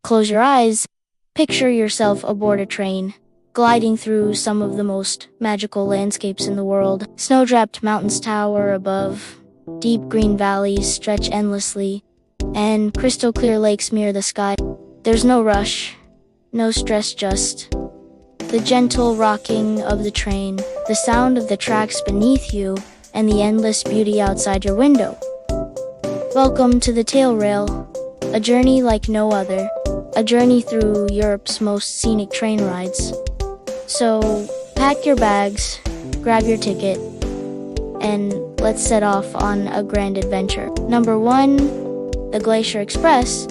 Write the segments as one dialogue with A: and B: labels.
A: Close your eyes. Picture yourself aboard a train, gliding through some of the most magical landscapes in the world. Snow-draped mountains tower above, deep green valleys stretch endlessly, and crystal clear lakes mirror the sky. There's no rush, no stress, just the gentle rocking of the train, the sound of the tracks beneath you, and the endless beauty outside your window. Welcome to the tail rail, a journey like no other, a journey through Europe's most scenic train rides. So, pack your bags, grab your ticket, and let's set off on a grand adventure. Number 1, the Glacier Express,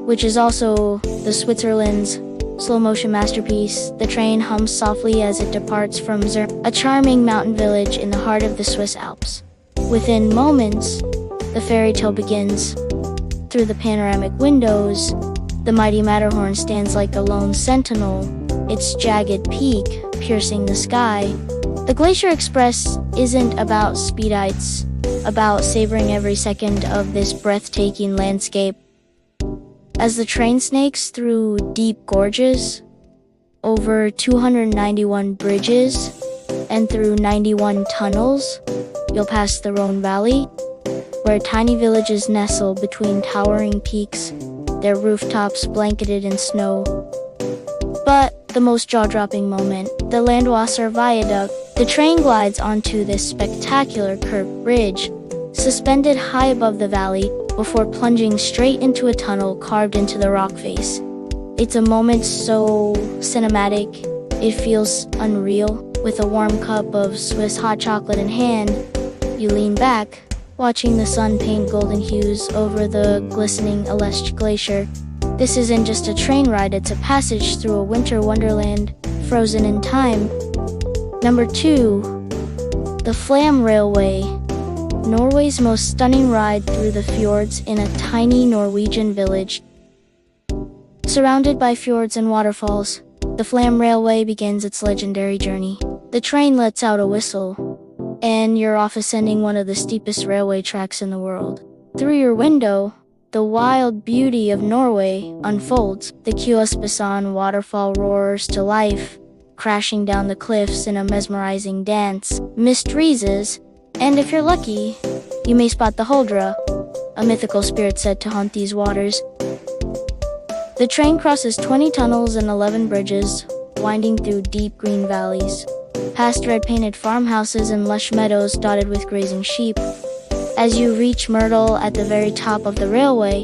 A: which is also the Switzerland's slow-motion masterpiece. The train hums softly as it departs from Zurich, a charming mountain village in the heart of the Swiss Alps. Within moments, the fairy tale begins. Through the panoramic windows, the mighty Matterhorn stands like a lone sentinel, its jagged peak piercing the sky. The Glacier Express isn't about speed, it's about savoring every second of this breathtaking landscape. As the train snakes through deep gorges, over 291 bridges, and through 91 tunnels, you'll pass the Rhone Valley, where tiny villages nestle between towering peaks, their rooftops blanketed in snow. But the most jaw-dropping moment, the Landwasser Viaduct. The train glides onto this spectacular curved bridge, suspended high above the valley, before plunging straight into a tunnel carved into the rock face. It's a moment so cinematic, it feels unreal. With a warm cup of Swiss hot chocolate in hand, you lean back, watching the sun paint golden hues over the glistening Aleste Glacier. This isn't just a train ride, it's a passage through a winter wonderland, frozen in time. Number 2, the Flåm Railway, Norway's most stunning ride through the fjords in a tiny Norwegian village. Surrounded by fjords and waterfalls, the Flåm Railway begins its legendary journey. The train lets out a whistle, and you're off ascending one of the steepest railway tracks in the world. Through your window, the wild beauty of Norway unfolds. The Kjosbison waterfall roars to life, crashing down the cliffs in a mesmerizing dance. Mist freezes, and if you're lucky, you may spot the Huldra, a mythical spirit said to haunt these waters. The train crosses 20 tunnels and 11 bridges, winding through deep green valleys, past red-painted farmhouses and lush meadows dotted with grazing sheep. As you reach Myrtle at the very top of the railway,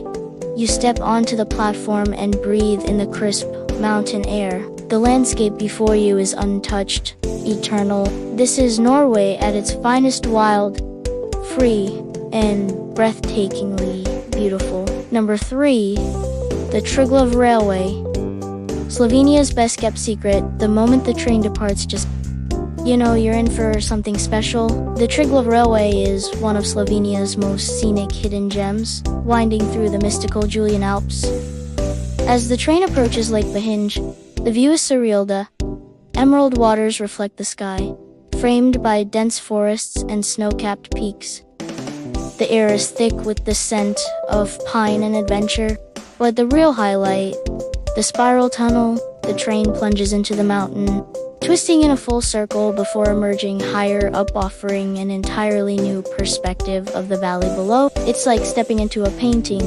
A: you step onto the platform and breathe in the crisp mountain air. The landscape before you is untouched, eternal. This is Norway at its finest, wild, free, and breathtakingly beautiful. Number 3, the Triglav Railway, Slovenia's best-kept secret. The moment the train departs, you're in for something special. The Triglav Railway is one of Slovenia's most scenic hidden gems, winding through the mystical Julian Alps. As the train approaches Lake Behinge, the view is surreal. The emerald waters reflect the sky, framed by dense forests and snow-capped peaks. The air is thick with the scent of pine and adventure, but the real highlight, the spiral tunnel. The train plunges into the mountain, twisting in a full circle before emerging higher up, offering an entirely new perspective of the valley below. It's like stepping into a painting,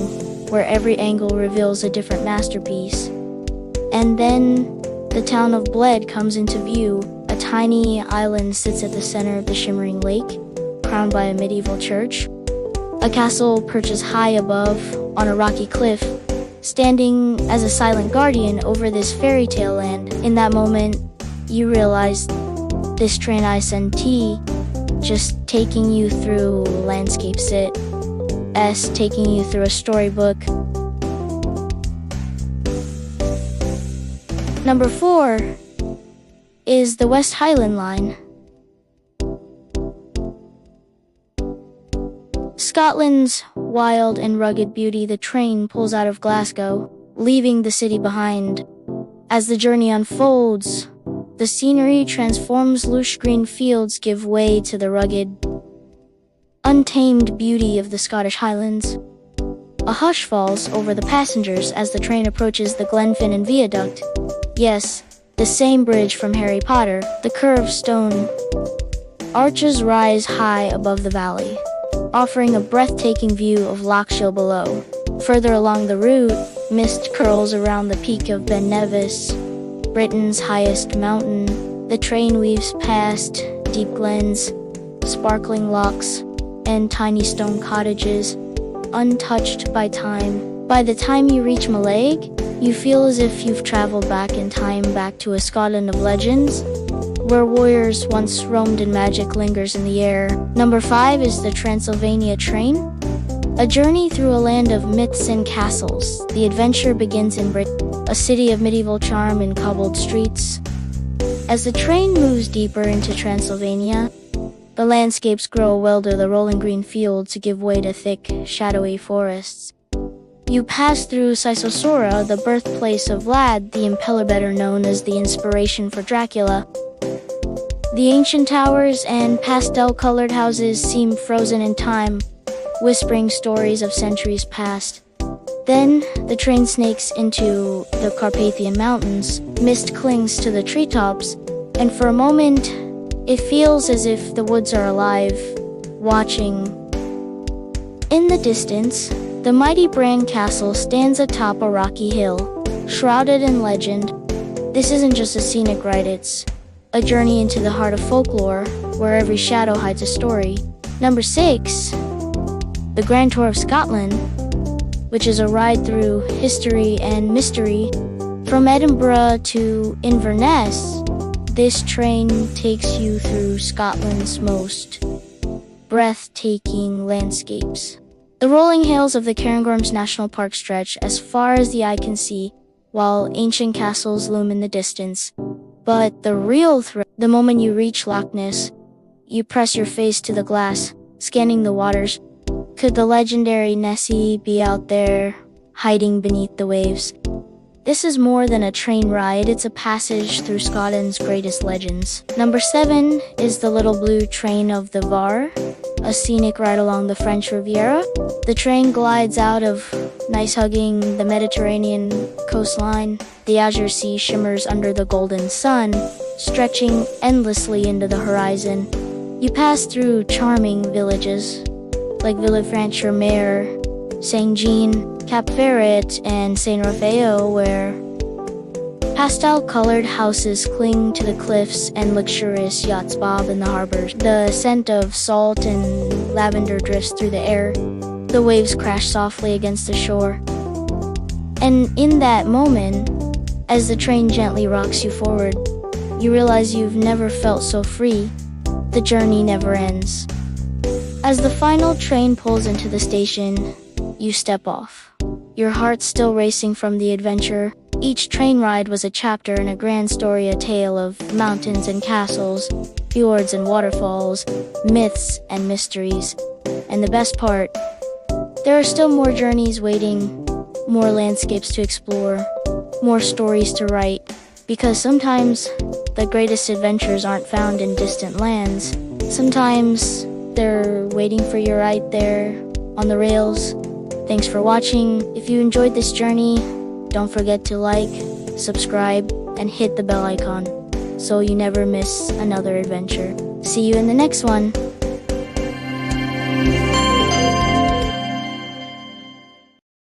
A: where every angle reveals a different masterpiece. And then, the town of Bled comes into view. A tiny island sits at the center of the shimmering lake, crowned by a medieval church. A castle perches high above, on a rocky cliff, standing as a silent guardian over this fairy tale land. In that moment, you realize this train isn't just taking you through landscapes, it's taking you through a storybook. Number 4 is the West Highland line. Scotland's wild and rugged beauty. The train pulls out of Glasgow, leaving the city behind. As the journey unfolds, the scenery transforms. Lush green fields give way to the rugged, untamed beauty of the Scottish Highlands. A hush falls over the passengers as the train approaches the Glenfinnan Viaduct. Yes, the same bridge from Harry Potter. The curved stone arches rise high above the valley, offering a breathtaking view of Lochshel below. Further along the route, mist curls around the peak of Ben Nevis, Britain's highest mountain. The train weaves past deep glens, sparkling lochs, and tiny stone cottages, untouched by time. By the time you reach Mallaig, you feel as if you've traveled back in time, back to a Scotland of legends, where warriors once roamed and magic lingers in the air. Number 5 is the Transylvania train. A journey through a land of myths and castles. The adventure begins in Britain, a city of medieval charm and cobbled streets. As the train moves deeper into Transylvania, the landscapes grow wilder, the rolling green fields give way to thick, shadowy forests. You pass through Sisosora, the birthplace of Vlad the Impaler, better known as the inspiration for Dracula. The ancient towers and pastel-colored houses seem frozen in time, whispering stories of centuries past. Then, the train snakes into the Carpathian Mountains. Mist clings to the treetops, and for a moment, it feels as if the woods are alive, watching. In the distance, the mighty Bran Castle stands atop a rocky hill, shrouded in legend. This isn't just a scenic ride, it's a journey into the heart of folklore, where every shadow hides a story. Number 6, the Grand Tour of Scotland, which is a ride through history and mystery. From Edinburgh to Inverness, this train takes you through Scotland's most breathtaking landscapes. The rolling hills of the Cairngorms National Park stretch as far as the eye can see, while ancient castles loom in the distance. But the real thrill, the moment you reach Loch Ness, you press your face to the glass, scanning the waters. Could the legendary Nessie be out there, hiding beneath the waves? This is more than a train ride, it's a passage through Scotland's greatest legends. Number 7 is the Little Blue Train of the Var, a scenic ride along the French Riviera. The train glides out of Nice, hugging the Mediterranean coastline. The azure sea shimmers under the golden sun, stretching endlessly into the horizon. You pass through charming villages like Villefranche-sur-Mer, Saint-Jean, Cap Ferret, and Saint Raphael, where pastel-colored houses cling to the cliffs and luxurious yachts bob in the harbor. The scent of salt and lavender drifts through the air. The waves crash softly against the shore. And in that moment, as the train gently rocks you forward, you realize you've never felt so free. The journey never ends. As the final train pulls into the station, you step off, your heart still racing from the adventure. Each train ride was a chapter in a grand story, a tale of mountains and castles, fjords and waterfalls, myths and mysteries. And the best part, there are still more journeys waiting, more landscapes to explore, more stories to write, because sometimes the greatest adventures aren't found in distant lands. Sometimes they're waiting for you right there on the rails. Thanks for watching. If you enjoyed this journey, don't forget to like, subscribe, and hit the bell icon so you never miss another adventure. See you in the next one.